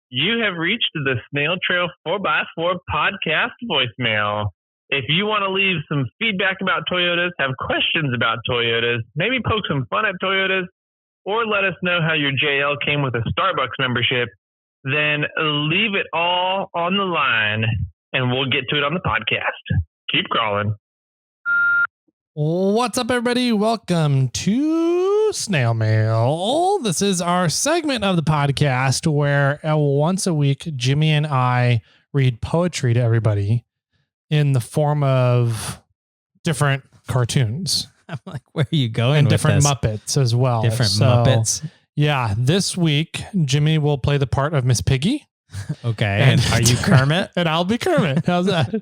You have reached the SnailTrail4x4 Podcast voicemail. If you want to leave some feedback about Toyotas, have questions about Toyotas, maybe poke some fun at Toyotas, or let us know how your JL came with a Starbucks membership, then leave it all on the line and we'll get to it on the podcast. Keep crawling. What's up, everybody? Welcome to Snail Mail. This is our segment of the podcast where once a week, Jimmy and I read poetry to everybody in the form of different cartoons. I'm like, where are you going? And with different this? Muppets as well. Different Muppets. Yeah. This week, Jimmy will play the part of Miss Piggy. Okay. And are you Kermit? And I'll be Kermit. How's that?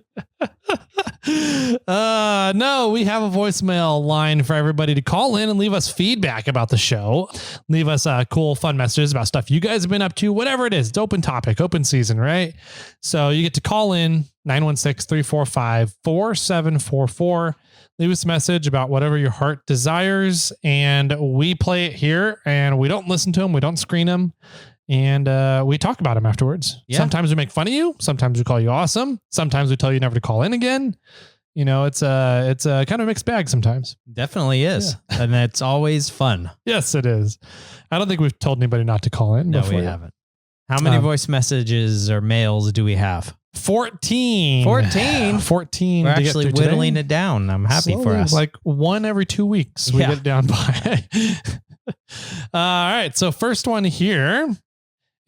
No, we have a voicemail line for everybody to call in and leave us feedback about the show. Leave us cool, fun messages about stuff you guys have been up to, whatever it is. It's open topic, open season, right? So you get to call in 916-345-4744. Leave us a message about whatever your heart desires, and we play it here, and we don't listen to them. We don't screen them. And we talk about them afterwards. Yeah. Sometimes we make fun of you. Sometimes we call you awesome. Sometimes we tell you never to call in again. You know, it's a kind of mixed bag sometimes. Definitely is. Yeah. And it's always fun. Yes, it is. I don't think we've told anybody not to call in. No, we haven't. How many voice messages or mails do we have? 14. 14. 14. We're actually whittling it down. I'm happy slowly, for us. Like one every 2 weeks we get it down by. All right. So first one here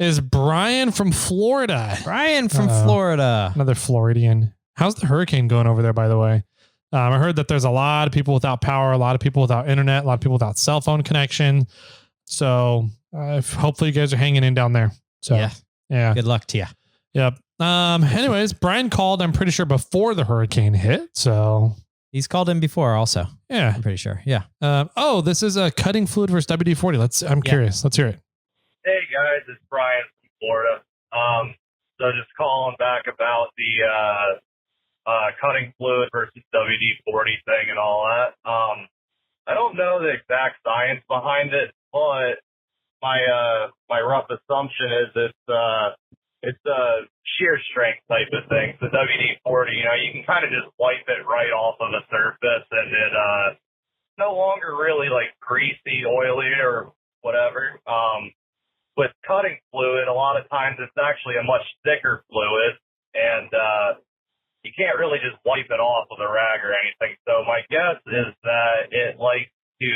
is Brian from Florida. Brian from Florida. Another Floridian. How's the hurricane going over there, by the way? I heard that there's a lot of people without power, a lot of people without internet, a lot of people without cell phone connection. So hopefully you guys are hanging in down there. So yeah. Good luck to you. Yep. Anyways, Brian called, I'm pretty sure, before the hurricane hit. So he's called in before also. Yeah. I'm pretty sure. Yeah. This is a cutting fluid versus WD-40. I'm curious. Let's hear it. Hey guys, it's Brian from Florida. So just calling back about the cutting fluid versus WD-40 thing and all that. I don't know the exact science behind it, but my rough assumption is it's a shear strength type of thing. So WD-40, you can kind of just wipe it right off of the surface, and it no longer really like greasy, oily, or whatever. With cutting fluid, a lot of times it's actually a much thicker fluid, and you can't really just wipe it off with a rag or anything. So my guess is that it likes to,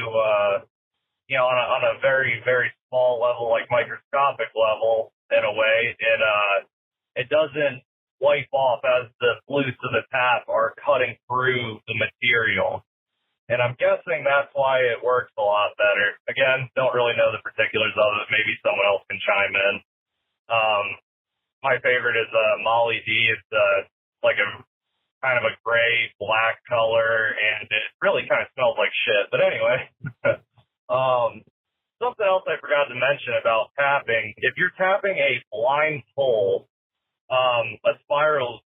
on a very, very small level, like microscopic level, in a way, it doesn't wipe off as the flutes of the tap are cutting through the material. And I'm guessing that's why it works a lot better. Again, don't really know the particulars of it. Maybe someone else can chime in. My favorite is Molly D. It's like a kind of a gray, black color, and it really kind of smells like shit. But anyway, something else I forgot to mention about tapping. If you're tapping a blind hole, a spiral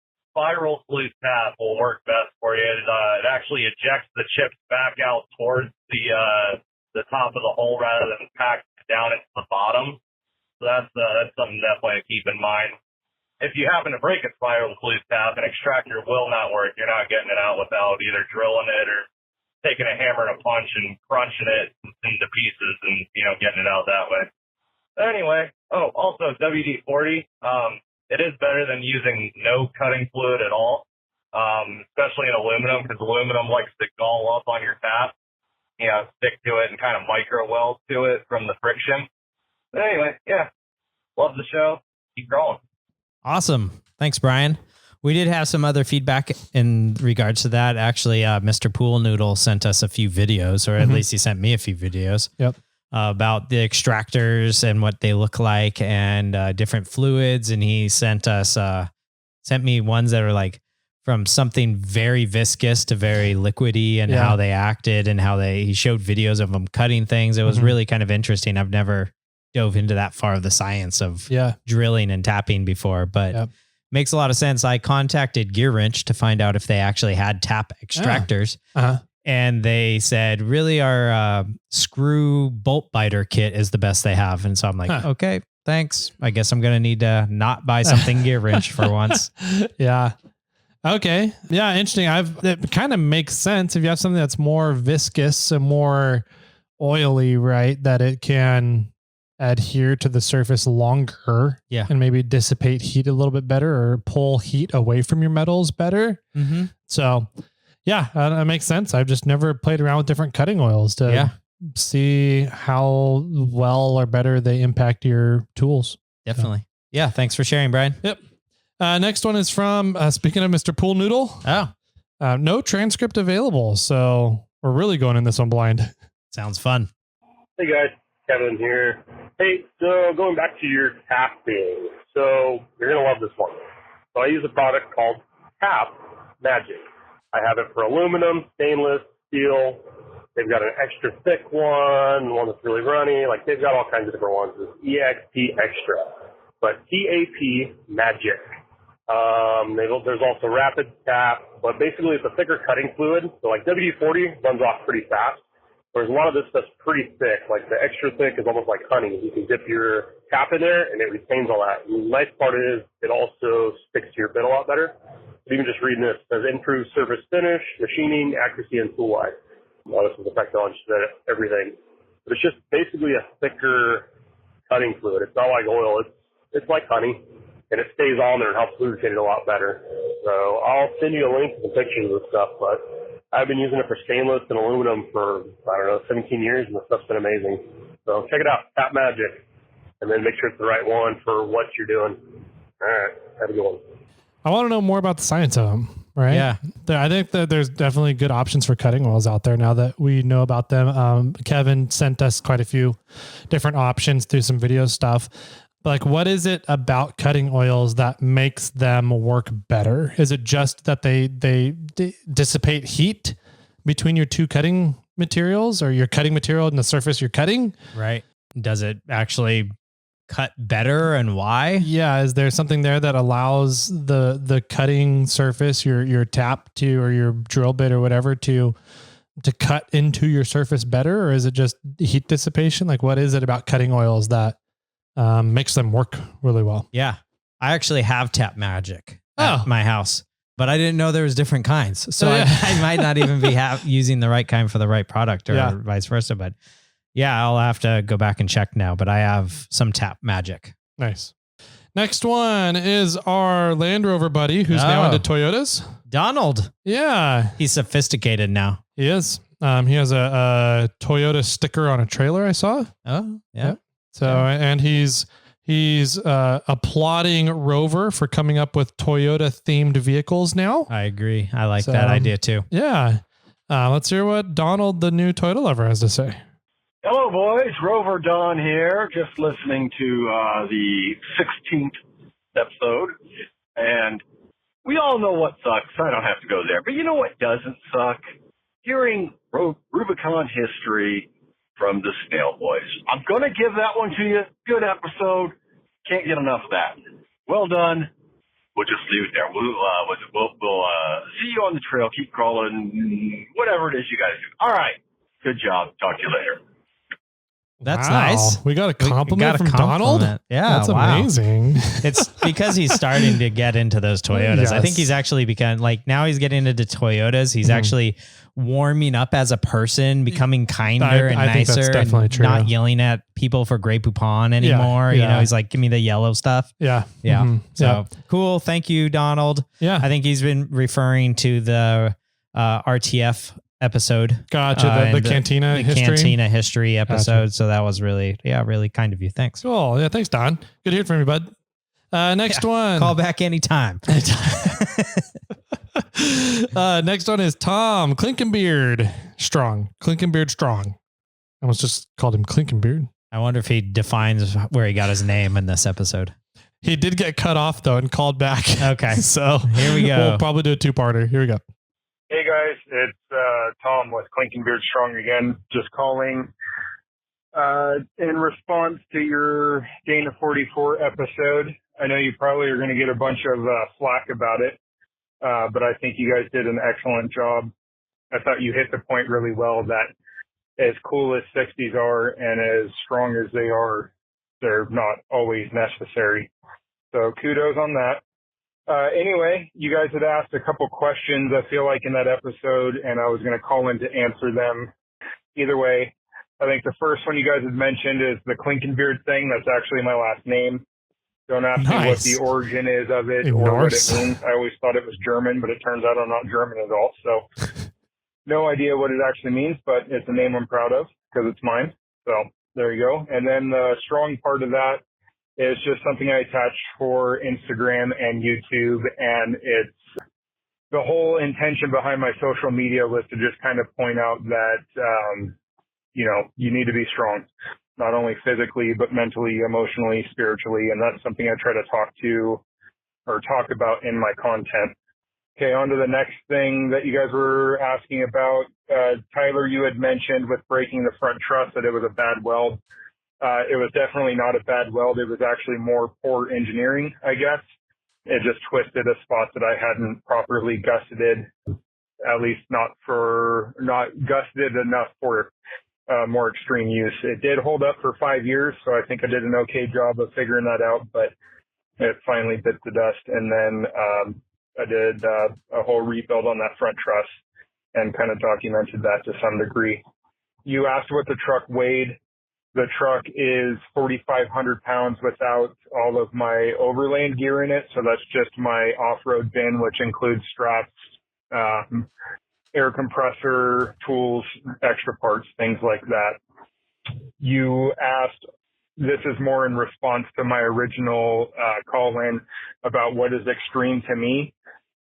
flute tap will work best for you. It actually ejects the chips back out towards the top of the hole rather than pack down into the bottom. So that's something definitely to keep in mind. If you happen to break a spiral flute tap, an extractor will not work. You're not getting it out without either drilling it or taking a hammer and a punch and crunching it into pieces and getting it out that way. But anyway, also WD-40. It is better than using no cutting fluid at all, especially in aluminum, because aluminum likes to gall up on your tap, stick to it and kind of micro weld to it from the friction. But anyway, love the show. Keep growing. Awesome. Thanks, Brian. We did have some other feedback in regards to that. Actually, Mr. Pool Noodle sent us a few videos, or at least he sent me a few videos. Yep. About the extractors and what they look like and different fluids. And he sent me ones that are like from something very viscous to very liquidy and how they acted and he showed videos of them cutting things. It was really kind of interesting. I've never dove into that far of the science of drilling and tapping before, but makes a lot of sense. I contacted Gear Wrench to find out if they actually had tap extractors. And they said, really, our screw bolt biter kit is the best they have. And so I'm like, okay, thanks. I guess I'm going to need to not buy something gear wrench for once. Yeah. Okay. Yeah. Interesting. It kind of makes sense if you have something that's more viscous and more oily, right? That it can adhere to the surface longer. Yeah. And maybe dissipate heat a little bit better or pull heat away from your metals better. Mm-hmm. So yeah, that makes sense. I've just never played around with different cutting oils to see how well or better they impact your tools. Definitely. So. Yeah. Thanks for sharing, Brian. Yep. Next one is from, speaking of Mr. Pool Noodle. Oh. No transcript available. So we're really going in this one blind. Sounds fun. Hey guys, Kevin here. Hey, so going back to your tap thing. So you're going to love this one. So I use a product called Tap Magic. I have it for aluminum, stainless, steel. They've got an extra thick one that's really runny. Like they've got all kinds of different ones. It's EXP Extra, but TAP Magic. There's also rapid tap, but basically it's a thicker cutting fluid. So like WD-40 runs off pretty fast, whereas a lot of this stuff's pretty thick. Like the extra thick is almost like honey. You can dip your tap in there and it retains all that. And the nice part is it also sticks to your bit a lot better. Even just reading this, it says improved surface finish, machining, accuracy, and tool life. Well, this is effective on everything. But it's just basically a thicker cutting fluid. It's not like oil. It's like honey. And it stays on there and helps lubricate it a lot better. So I'll send you a link to the pictures of the stuff, but I've been using it for stainless and aluminum for, 17 years, and the stuff's been amazing. So check it out, Tap Magic, and then make sure it's the right one for what you're doing. All right, have a good one. I want to know more about the science of them, right? Yeah. I think that there's definitely good options for cutting oils out there now that we know about them. Kevin sent us quite a few different options through some video stuff. Like, what is it about cutting oils that makes them work better? Is it just that they dissipate heat between your two cutting materials, or your cutting material and the surface you're cutting? Right. Does it actually cut better, and why? Yeah. Is there something there that allows the cutting surface, your tap to, or your drill bit or whatever to cut into your surface better? Or is it just heat dissipation? Like, what is it about cutting oils that makes them work really well? Yeah. I actually have Tap Magic at my house, but I didn't know there was different kinds. So I might not even be using the right kind for the right product, or vice versa. But yeah, I'll have to go back and check now, but I have some Tap Magic. Nice. Next one is our Land Rover buddy, who's now into Toyotas. Donald. Yeah. He's sophisticated now. He is. He has a Toyota sticker on a trailer I saw. Oh, yeah. So, and he's applauding Rover for coming up with Toyota themed vehicles now. I agree. I like that idea too. Yeah. Let's hear what Donald, the new Toyota lover, has to say. Hello, boys. Rover Don here. Just listening to the 16th episode. And we all know what sucks. I don't have to go there. But you know what doesn't suck? Hearing Rubicon history from the Snail Boys. I'm going to give that one to you. Good episode. Can't get enough of that. Well done. We'll just leave it there. We'll see you on the trail. Keep crawling. Whatever it is you guys do. All right. Good job. Talk to you later. That's nice. We got a compliment from Donald. Yeah, that's amazing. It's because he's starting to get into those Toyotas. Yes. I think he's actually become now he's getting into Toyotas. He's actually warming up as a person, becoming kinder and nicer, and not yelling at people for Grey Poupon anymore. You know, he's like, give me the yellow stuff. Yeah. Yeah. Mm-hmm. So cool. Thank you, Donald. Yeah. I think he's been referring to the RTF episode. Gotcha. The Cantina history. Cantina history episode. Gotcha. So that was really kind of you. Thanks. Cool. Yeah. Thanks, Don. Good to hear from you, bud. Next one. Call back anytime. Next one is Tom ClinkingBeardsStrong. ClinkingBeardsStrong. I almost just called him ClinkingBeard. I wonder if he defines where he got his name in this episode. He did get cut off though and called back. Okay. So here we go. We'll probably do a two-parter. Here we go. Hey guys, it's Tom with ClinkingBeardsStrong again. Just calling in response to your Dana 44 episode. I know you probably are going to get a bunch of flack about it, but I think you guys did an excellent job. I thought you hit the point really well that as cool as 60s are and as strong as they are, they're not always necessary. So kudos on that. Anyway, you guys had asked a couple questions, I feel like, in that episode, and I was going to call in to answer them. Either way, I think the first one you guys had mentioned is the ClinkingBeard thing. That's actually my last name. Don't ask me what the origin is of it or what it means. I always thought it was German, but it turns out I'm not German at all. So no idea what it actually means, but it's a name I'm proud of because it's mine. So there you go. And then the strong part of that is just something I attach for Instagram and YouTube. And it's the whole intention behind my social media was to just kind of point out that, you need to be strong, not only physically, but mentally, emotionally, spiritually. And that's something I try to talk about in my content. Okay, on to the next thing that you guys were asking about. Tyler, you had mentioned with breaking the front truss that it was a bad weld. It was definitely not a bad weld. It was actually more poor engineering, I guess. It just twisted a spot that I hadn't properly gusseted, at least not gusseted enough for more extreme use. It did hold up for 5 years, so I think I did an okay job of figuring that out, but it finally bit the dust. And then I did a whole rebuild on that front truss and kind of documented that to some degree. You asked what the truck weighed. The truck is 4,500 pounds without all of my overland gear in it. So that's just my off-road bin, which includes straps, air compressor, tools, extra parts, things like that. You asked, this is more in response to my original call-in about what is extreme to me.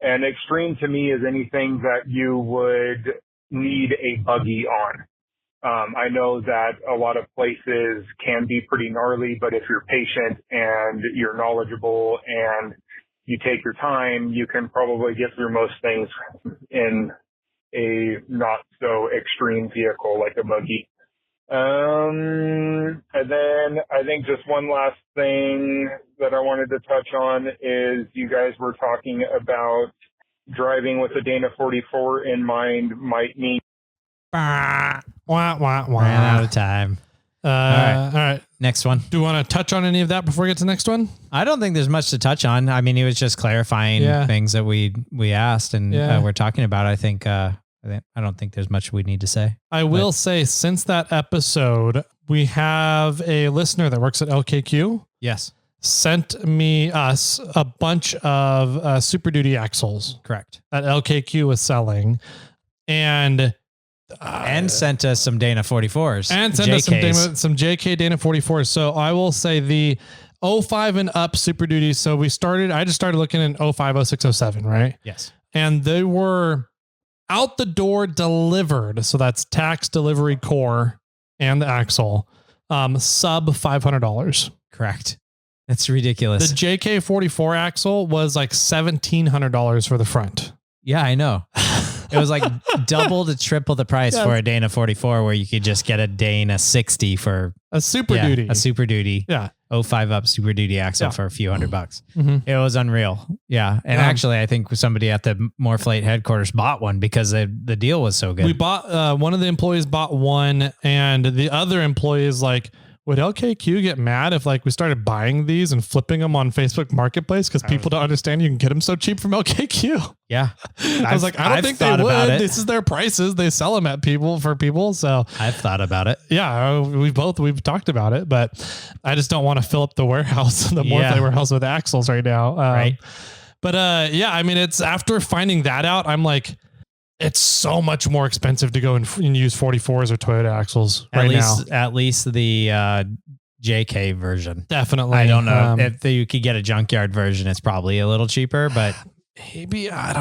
And extreme to me is anything that you would need a buggy on. I know that a lot of places can be pretty gnarly, but if you're patient and you're knowledgeable and you take your time, you can probably get through most things in a not so extreme vehicle like a buggy. And then I think just one last thing that I wanted to touch on is you guys were talking about driving with a Dana 44 in mind might mean Ran out of time. All right. Next one. Do you want to touch on any of that before we get to the next one? I don't think there's much to touch on. I mean, he was just clarifying things that we asked and we're talking about. I don't think there's much we need to say. I will say, since that episode, we have a listener that works at LKQ. Yes. Sent us a bunch of Super Duty axles. Correct. That LKQ was selling. And sent us some Dana 44s. And sent us some JK Dana 44s. So I will say the 05 and up Super Duty. So I just started looking in 05, 06, 07, right? Yes. And they were out the door delivered. So that's tax, delivery, core, and the axle. Sub $500. Correct. That's ridiculous. The JK 44 axle was like $1,700 for the front. Yeah, I know. It was like double to triple the price for a Dana 44, where you could just get a Dana 60 for a Super Duty. A Super Duty. Yeah. 05 up Super Duty axle for a few $100. Mm-hmm. It was unreal. Yeah. And actually, I think somebody at the Morflate headquarters bought one because the deal was so good. We bought, one of the employees bought one, and the other employee is like, would LKQ get mad if we started buying these and flipping them on Facebook Marketplace because people don't understand you can get them so cheap from LKQ? Yeah. I was like, I don't think they would. This is their prices. They sell them at for people. So I've thought about it. Yeah. We've talked about it, but I just don't want to fill up the warehouse, the Morflate warehouse with axles right now. Right. But I mean, it's after finding that out, I'm like, it's so much more expensive to go and use 44s or Toyota axles now. At least the JK version. Definitely. I don't know if you could get a junkyard version. It's probably a little cheaper, but maybe I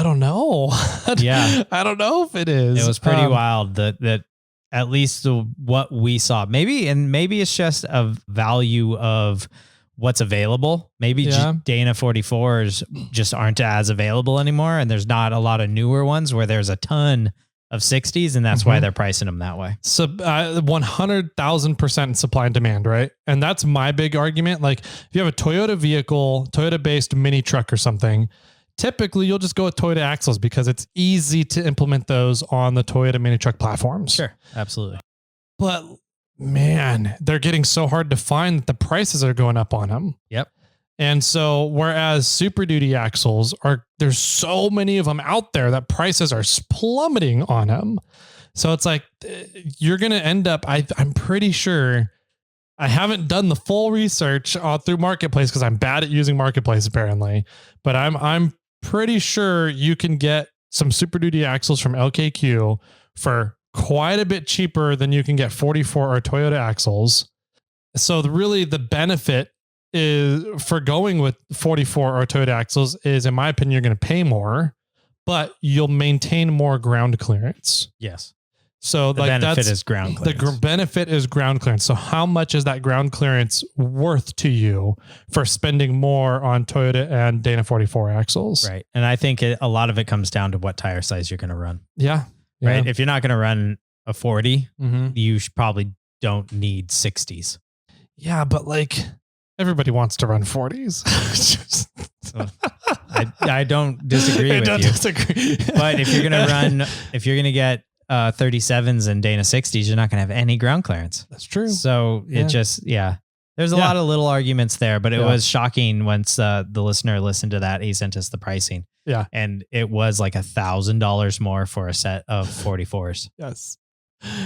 don't know. Yeah, I don't know if it is. It was pretty wild that at least what we saw. Maybe it's just a value of what's available. Maybe Dana 44s just aren't as available anymore. And there's not a lot of newer ones where there's a ton of 60s. And that's why they're pricing them that way. So 100,000% supply and demand, right? And that's my big argument. Like if you have a Toyota vehicle, Toyota based mini truck or something, typically you'll just go with Toyota axles because it's easy to implement those on the Toyota mini truck platforms. Sure. Absolutely. But man, they're getting so hard to find that the prices are going up on them. Yep. And so, whereas Super Duty axles there's so many of them out there that prices are plummeting on them. So it's like, you're going to end up, I'm pretty sure, I haven't done the full research through Marketplace because I'm bad at using Marketplace apparently, but I'm pretty sure you can get some Super Duty axles from LKQ for quite a bit cheaper than you can get 44 or Toyota axles. So really the benefit is for going with 44 or Toyota axles is, in my opinion, you're going to pay more, but you'll maintain more ground clearance. Yes. So the benefit is ground clearance. The benefit is ground clearance. So how much is that ground clearance worth to you for spending more on Toyota and Dana 44 axles? Right. And I think a lot of it comes down to what tire size you're going to run. Yeah. Right. If you're not going to run a 40, mm-hmm. you probably don't need 60s. Yeah. But like everybody wants to run 40s. I don't disagree with you. Disagree. But if you're going to get 37s and Dana 60s, you're not going to have any ground clearance. That's true. So it just, there's a lot of little arguments there, but it was shocking once the listener listened to that. He sent us the pricing. Yeah. And it was like $1,000 more for a set of 44s. Yes.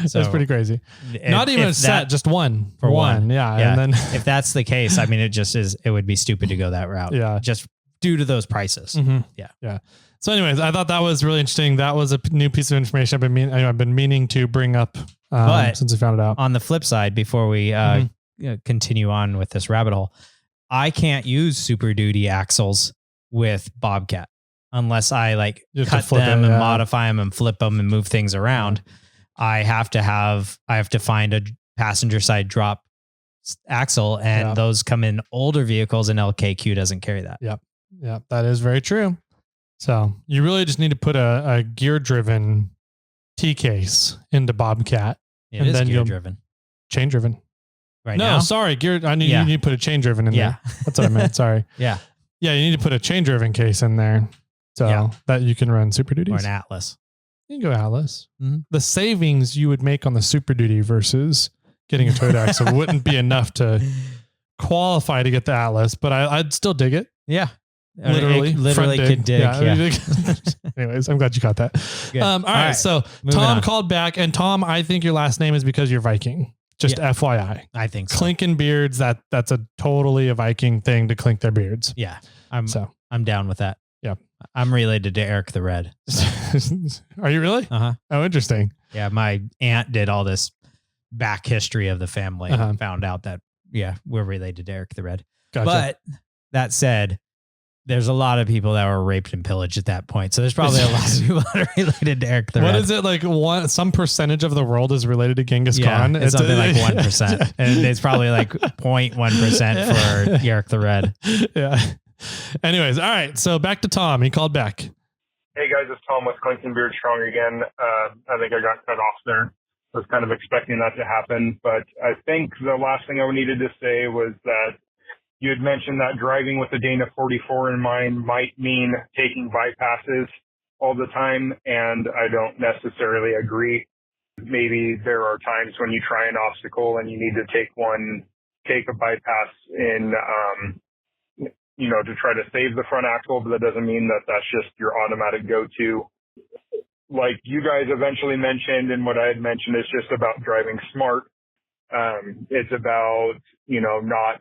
So that's pretty crazy. Not even a set, just one. For one. Yeah. Yeah. And then if that's the case, I mean, it would be stupid to go that route. Yeah. Just due to those prices. Mm-hmm. Yeah. Yeah. So anyways, I thought that was really interesting. That was a new piece of information I've been meaning to bring up since I found it out. On the flip side, before we continue on with this rabbit hole, I can't use Super Duty axles with Bobcat unless I cut them and modify them and flip them and move things around. I have to find a passenger side drop axle, and those come in older vehicles, and LKQ doesn't carry that. Yep. Yeah, that is very true. So you really just need to put a gear driven T case into Bobcat. It is gear driven. Chain driven. Right now? Sorry. Gear. I need you need to put a chain driven in there. That's what I meant. Sorry. Yeah. Yeah. You need to put a chain driven case in there so that you can run Super Duties. Or an Atlas. You can go Atlas. Mm-hmm. The savings you would make on the Super Duty versus getting a Toyota axle wouldn't be enough to qualify to get the Atlas, but I'd still dig it. Yeah. Literally could dig. Yeah. Anyways, I'm glad you caught that. All right. So Tom called back, and Tom, I think your last name is because you're Viking. Just FYI. I think so. Clinking beards, that's a totally a Viking thing to clink their beards. Yeah. I'm down with that. Yeah. I'm related to Eric the Red. So. Are you really? Uh-huh. Oh, interesting. Yeah. My aunt did all this back history of the family and found out that, we're related to Eric the Red. Gotcha. But that said, there's a lot of people that were raped and pillaged at that point. So there's probably a lot of people that are related to Eric the Red. What is it like? Some percentage of the world is related to Genghis Khan? It's something like 1%. And it's probably like 0.1% for Eric the Red. Yeah. Anyways. All right. So back to Tom. He called back. Hey guys, it's Tom with ClinkingBeardsStrong again. I think I got cut off there. I was kind of expecting that to happen, but I think the last thing I needed to say was that you had mentioned that driving with a Dana 44 in mind might mean taking bypasses all the time, and I don't necessarily agree. Maybe there are times when you try an obstacle and you need to take a bypass in, to try to save the front axle, but that doesn't mean that that's just your automatic go-to. Like you guys eventually mentioned, and what I had mentioned is just about driving smart. It's about, not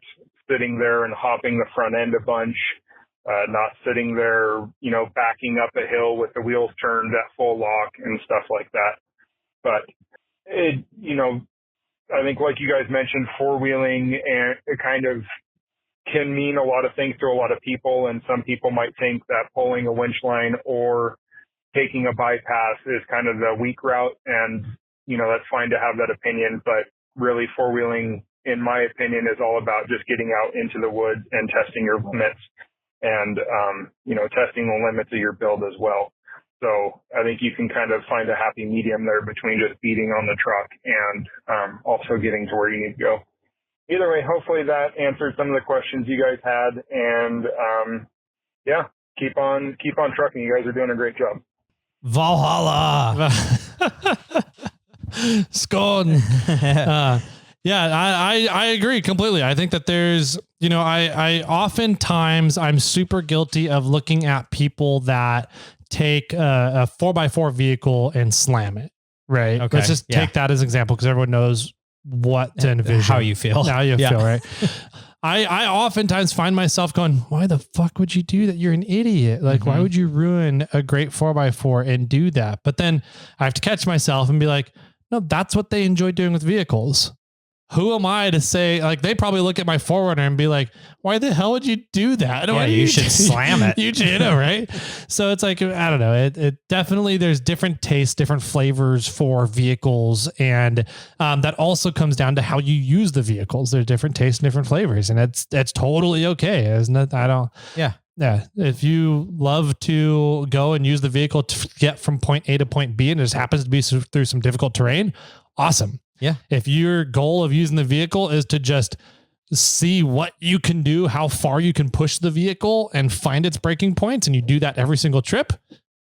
sitting there and hopping the front end a bunch, not sitting there, backing up a hill with the wheels turned at full lock and stuff like that. But I think like you guys mentioned, four-wheeling and it kind of can mean a lot of things to a lot of people. And some people might think that pulling a winch line or taking a bypass is kind of the weak route. And, that's fine to have that opinion, but really four-wheeling, in my opinion, is all about just getting out into the woods and testing your limits and, testing the limits of your build as well. So I think you can kind of find a happy medium there between just beating on the truck and also getting to where you need to go. Either way, hopefully that answered some of the questions you guys had. And keep on trucking. You guys are doing a great job. Valhalla. Scone. Yeah, I agree completely. I think that there's, I oftentimes I'm super guilty of looking at people that take a 4x4 vehicle and slam it. Right. Okay. Let's just take that as an example because everyone knows what to envision. How you feel. How you feel, right? I oftentimes find myself going, why the fuck would you do that? You're an idiot. Like, why would you ruin a great 4x4 and do that? But then I have to catch myself and be like, no, that's what they enjoy doing with vehicles. Who am I to say, like, they probably look at my forwarder and be like, why the hell would you do that? Yeah, you should slam it. You know, right? So it's like, I don't know. It definitely, there's different tastes, different flavors for vehicles. And that also comes down to how you use the vehicles. There's different tastes and different flavors. And that's totally okay, isn't it? Yeah. If you love to go and use the vehicle to get from point A to point B and it just happens to be through some difficult terrain, awesome. Yeah. If your goal of using the vehicle is to just see what you can do, how far you can push the vehicle and find its breaking points, and you do that every single trip,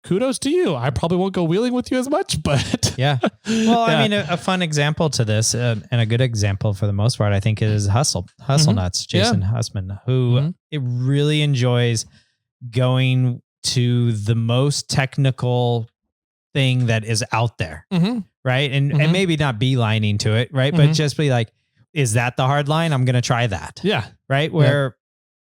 kudos to you. I probably won't go wheeling with you as much, but yeah. Well, I mean, a fun example to this and a good example for the most part, I think is Hustle Nuts, Jason Hussman, who it really enjoys going to the most technical thing that is out there. Right. And maybe not beelining to it. Right. But just be like, is that the hard line? I'm going to try that. Yeah. Right.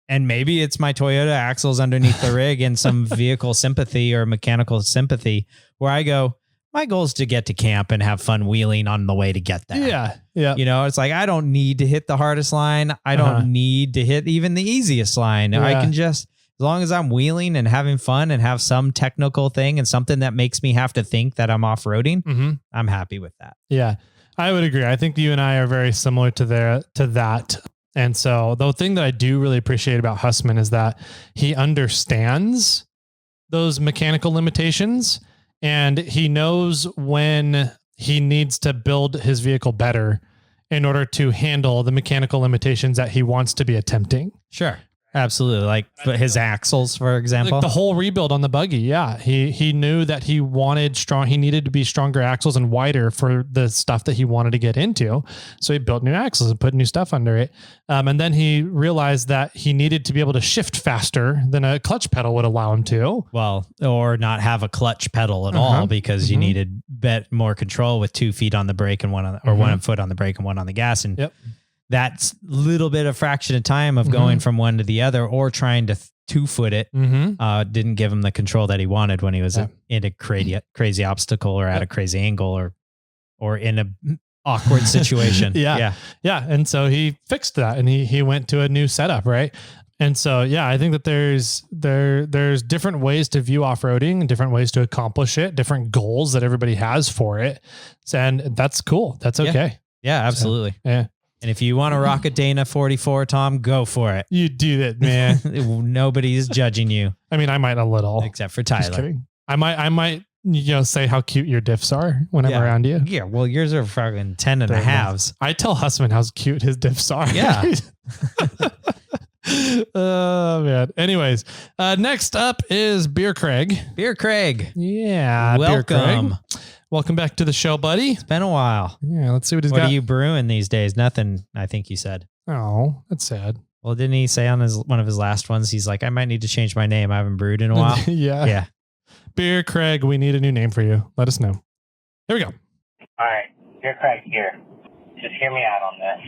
And maybe it's my Toyota axles underneath the rig and some vehicle sympathy or mechanical sympathy where I go, my goal is to get to camp and have fun wheeling on the way to get there. Yeah. Yeah. It's like, I don't need to hit the hardest line. I don't need to hit even the easiest line. I can just, as long as I'm wheeling and having fun and have some technical thing and something that makes me have to think that I'm off-roading, I'm happy with that. Yeah, I would agree. I think you and I are very similar to that. And so the thing that I do really appreciate about Hussman is that he understands those mechanical limitations and he knows when he needs to build his vehicle better in order to handle the mechanical limitations that he wants to be attempting. Sure. Absolutely. Like his axles, for example, like the whole rebuild on the buggy. Yeah. He knew that he needed to be stronger axles and wider for the stuff that he wanted to get into. So he built new axles and put new stuff under it. And then he realized that he needed to be able to shift faster than a clutch pedal would allow him to. Well, or not have a clutch pedal at all because you needed more control with 2 feet on the brake and 1 foot on the brake and 1 on the gas. And that's little bit of fraction of time of going from one to the other or trying to 2-foot it didn't give him the control that he wanted when he was in a crazy obstacle or at a crazy angle or in a awkward situation. Yeah. And so he fixed that and he went to a new setup. Right. And so, I think that there's different ways to view off-roading and different ways to accomplish it, different goals that everybody has for it. And that's cool. That's okay. Yeah, absolutely. So, yeah. And if you want to rock a Dana 44, Tom, go for it. You do that, man. Nobody's judging you. I mean, I might a little. Except for Tyler. Just kidding. I might, say how cute your diffs are when I'm around you. Yeah, well, yours are fucking 10 and a halves. I tell Hussman how cute his diffs are. Yeah. Oh, man. Anyways, next up is Beer Craig. Beer Craig. Yeah. Welcome. Beer Craig. Welcome back to the show, buddy. It's been a while. Yeah, let's see what he's got. What are you brewing these days? Nothing, I think you said. Oh, that's sad. Well, didn't he say on one of his last ones, he's like, I might need to change my name. I haven't brewed in a while. Yeah. Beer Craig, we need a new name for you. Let us know. Here we go. All right. Beer Craig here. Just hear me out on this.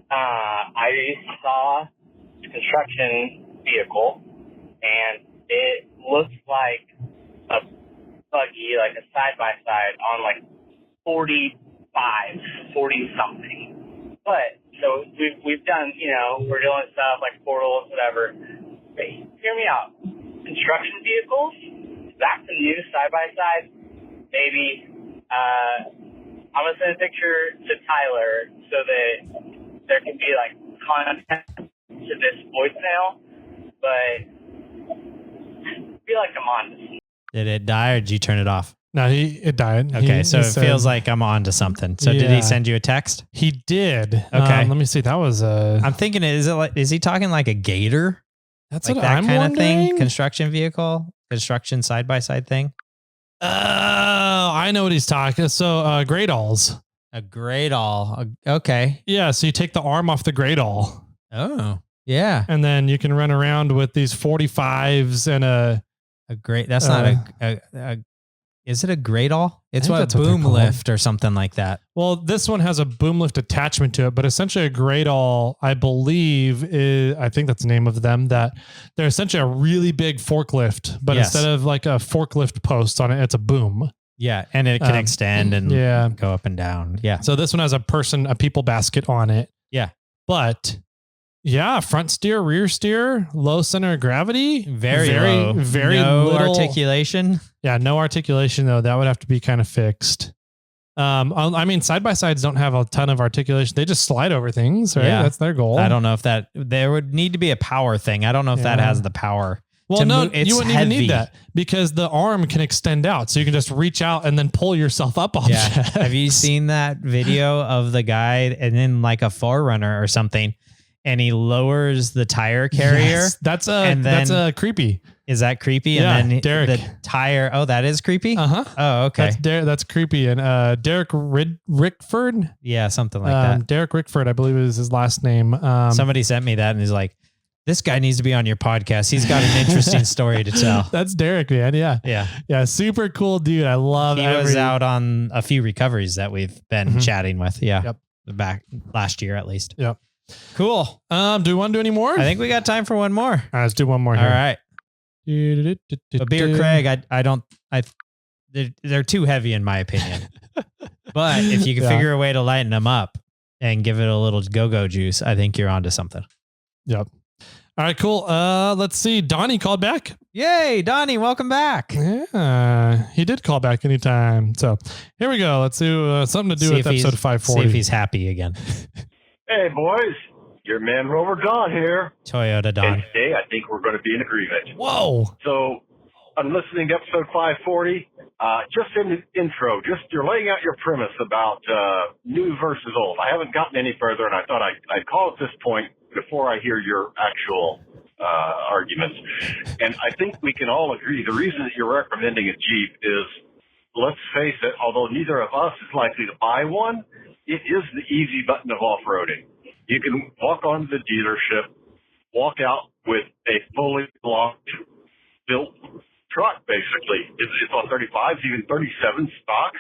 I saw a construction vehicle, and it looks like a buggy, like a side-by-side on like 40 something. But so we've done, we're doing stuff like portals, whatever. But hear me out. Construction vehicles, back to new side-by-side, maybe I'm gonna send a picture to Tyler so that there can be like content to this voicemail, but I feel like I'm on this. Did it die or did you turn it off? No, it died. Okay, so it feels like I'm on to something. So did he send you a text? He did. Okay. Let me see. That was I'm thinking, is he talking like a gator? That's like what that I'm kind wondering. of thing? Construction vehicle? Construction side-by-side thing? Oh, I know what he's talking. So Great Alls. A great all. Okay. Yeah. So you take the arm off the great all. Oh, yeah. And then you can run around with these 45s and a great. That's not a. Is it a great all? It's think what that's what boom they're called. lift or something like that. Well, this one has a boom lift attachment to it, but essentially a great all, I believe, I think that's the name of them, that they're essentially a really big forklift, but instead of like a forklift post on it, it's a boom. Yeah. And it can extend and go up and down. Yeah. So this one has a people basket on it. Yeah. But yeah, front steer, rear steer, low center of gravity. Very low. Very no little articulation. Yeah, no articulation though. That would have to be kind of fixed. I mean, side by sides don't have a ton of articulation. They just slide over things, right? Yeah. That's their goal. I don't know if there would need to be a power thing. I don't know if that has the power. Well, no, you wouldn't even need that because the arm can extend out. So you can just reach out and then pull yourself up objects. Yeah. Have you seen that video of the guy and then like a Forerunner or something? And he lowers the tire carrier. Yes, that's a creepy. Is that creepy? Yeah, and then Derek. the tire. Oh, that is creepy. Oh, okay. That's creepy. And Derek Rickford. Yeah, something like that. Derek Rickford, I believe is his last name. Somebody sent me that and he's like, "This guy needs to be on your podcast. He's got an interesting story to tell." That's Derek, man. Yeah. Super cool dude. I love. He was out on a few recoveries that we've been chatting with. Yeah. Yep. Back last year at least. Yep. Cool. Do we want to do any more? I think we got time for one more. All right, let's do one more here. All right. But Beer Craig, they're too heavy in my opinion. But if you can figure a way to lighten them up and give it a little go-go juice, I think you're onto something. Yep. All right, cool. Let's see. Donnie called back. Yay, Donnie, welcome back. Yeah, he did call back anytime. So here we go. Let's do something to do with episode 540. See if he's happy again. Hey, boys. Your man Rover Don here. Toyota Don. And today, I think we're going to be in agreement. Whoa. So, I'm listening to episode 540. Just in the intro, you're laying out your premise about new versus old. I haven't gotten any further, and I thought I'd call at this point before I hear your actual arguments. And I think we can all agree the reason that you're recommending a Jeep is, let's face it, although neither of us is likely to buy one, it is the easy button of off-roading. You can walk on the dealership, walk out with a fully locked, built truck, basically. It's on 35s, even 37 stock,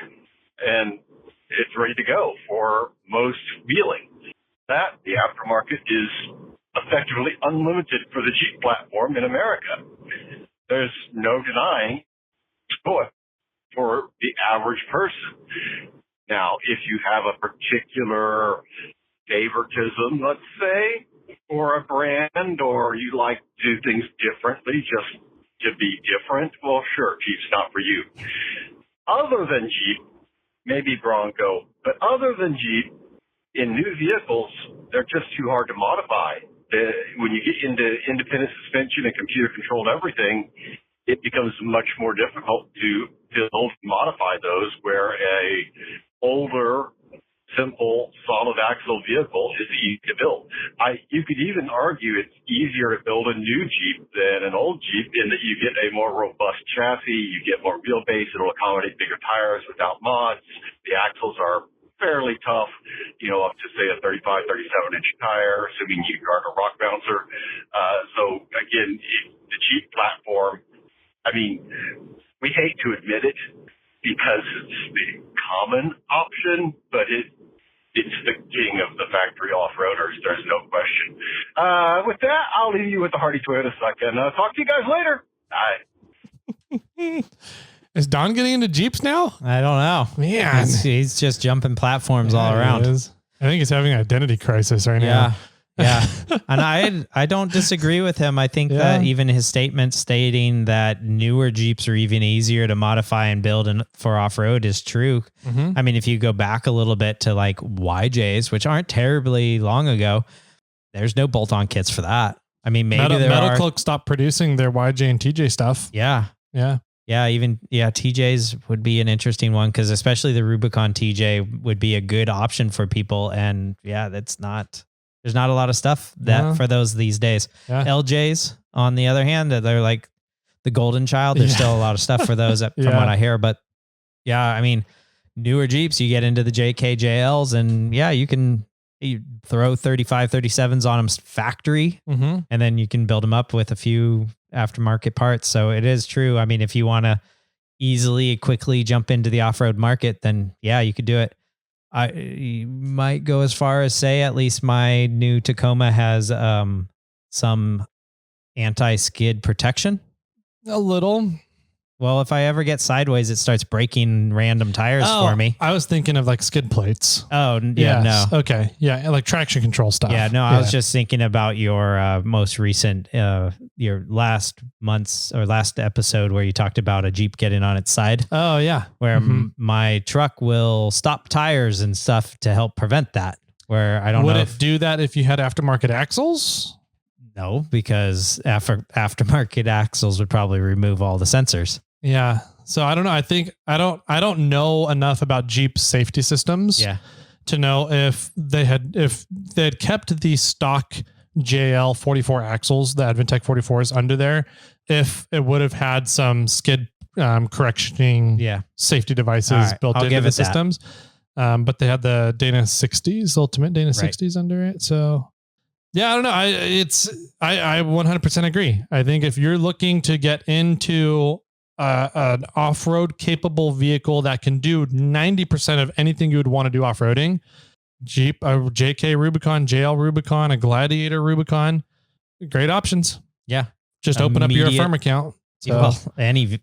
and it's ready to go for most wheeling. That, the aftermarket, is effectively unlimited for the Jeep platform in America. There's no denying choice for the average person. Now, if you have a particular favoritism, let's say, or a brand, or you like to do things differently just to be different, well, sure, Jeep's not for you. Other than Jeep, maybe Bronco, but other than Jeep, in new vehicles, they're just too hard to modify. When you get into independent suspension and computer-controlled everything, it becomes much more difficult to build and modify those, where a older, simple, solid axle vehicle is easy to build. You could even argue it's easier to build a new Jeep than an old Jeep, in that you get a more robust chassis, you get more wheelbase, it'll accommodate bigger tires without mods. The axles are fairly tough, up to say a 35, 37-inch tire, assuming you are a rock bouncer. So again, the Jeep platform, I mean, we hate to admit it because it's the common option, but it's the king of the factory off-roaders. There's no question. With that, I'll leave you with the Hardy Toyota so I can talk to you guys later. Bye. Is Don getting into Jeeps now? I don't know. Man. He's just jumping platforms all around. I think he's having an identity crisis right now. Yeah. And I don't disagree with him. I think that even his statement stating that newer Jeeps are even easier to modify and build for off-road is true. Mm-hmm. I mean, if you go back a little bit to like YJs, which aren't terribly long ago, there's no bolt-on kits for that. I mean, maybe Metal Cloak stopped producing their YJ and TJ stuff. Yeah. TJs would be an interesting one, because especially the Rubicon TJ would be a good option for people. And there's not a lot of stuff for those these days. Yeah. LJs, on the other hand, they're like the golden child. There's still a lot of stuff for those from what I hear. But I mean, newer Jeeps, you get into the JKJLs, and yeah, you throw 35, 37s on them factory, and then you can build them up with a few aftermarket parts. So it is true. I mean, if you want to quickly jump into the off-road market, then yeah, you could do it. I might go as far as say, at least my new Tacoma has some anti-skid protection. A little. Well, if I ever get sideways, it starts breaking random tires for me. I was thinking of like skid plates. Oh, yeah, yes. no. Okay. Yeah, like traction control stuff. Yeah, no, I was just thinking about your most recent, your last episode where you talked about a Jeep getting on its side. Oh, yeah. Where my truck will stop tires and stuff to help prevent that. Where I don't know. Would it do that if you had aftermarket axles? No, because aftermarket axles would probably remove all the sensors. Yeah. So I don't know. I think I don't know enough about Jeep safety systems to know if they had kept the stock JL 44 axles, the Advantech 44s under there, if it would have had some skid correctioning safety devices built into the systems. But they had the Dana 60s, ultimate Dana 60s under it. So yeah, I don't know. I 100% agree. I think if you're looking to get into an off-road capable vehicle that can do 90% of anything you would want to do off-roading, Jeep, a JK Rubicon, JL Rubicon, a Gladiator Rubicon, great options. Yeah. Just open up your Affirm account. So. Well, any new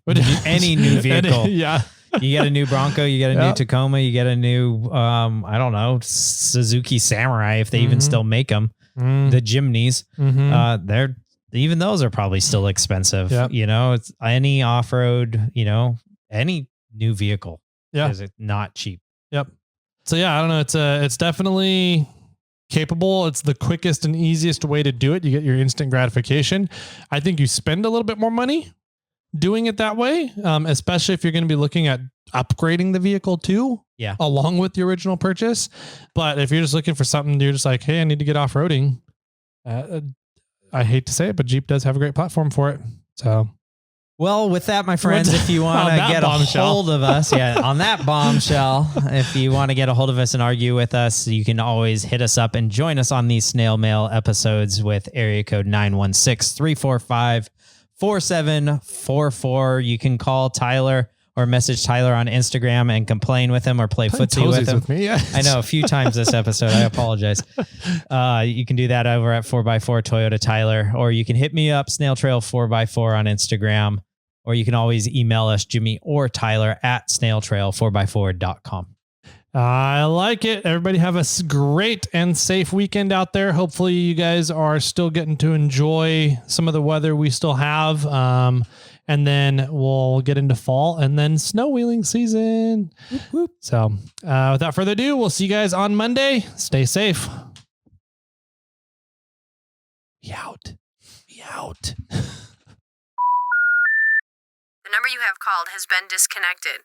vehicle. Yeah. You get a new Bronco, you get a new Tacoma, you get a new, I don't know, Suzuki Samurai, if they even still make them. The Jimneys, even those are probably still expensive. Yep. You know, it's any off-road, any new vehicle is not cheap. Yep. So yeah, I don't know. It's definitely capable. It's the quickest and easiest way to do it. You get your instant gratification. I think you spend a little bit more money doing it that way, especially if you're going to be looking at upgrading the vehicle too. Yeah. Along with the original purchase. But if you're just looking for something, you're just like, hey, I need to get off-roading. I hate to say it, but Jeep does have a great platform for it. So, well, with that, my friends, if you want to get a hold of us, on that bombshell, if you want to get a hold of us and argue with us, you can always hit us up and join us on these snail mail episodes with area code 916-345-4744. You can call Tyler or message Tyler on Instagram and complain with him or play footsie with him. With me, yeah. I know a few times this episode. I apologize. You can do that over at 4x4 Toyota Tyler, or you can hit me up, SnailTrail4x4 on Instagram, or you can always email us, Jimmy or Tyler, at SnailTrail4x4.com. I like it. Everybody have a great and safe weekend out there. Hopefully you guys are still getting to enjoy some of the weather we still have. And then we'll get into fall and then snow wheeling season. Whoop, whoop. So without further ado, we'll see you guys on Monday. Stay safe. Be out. Be out. The number you have called has been disconnected.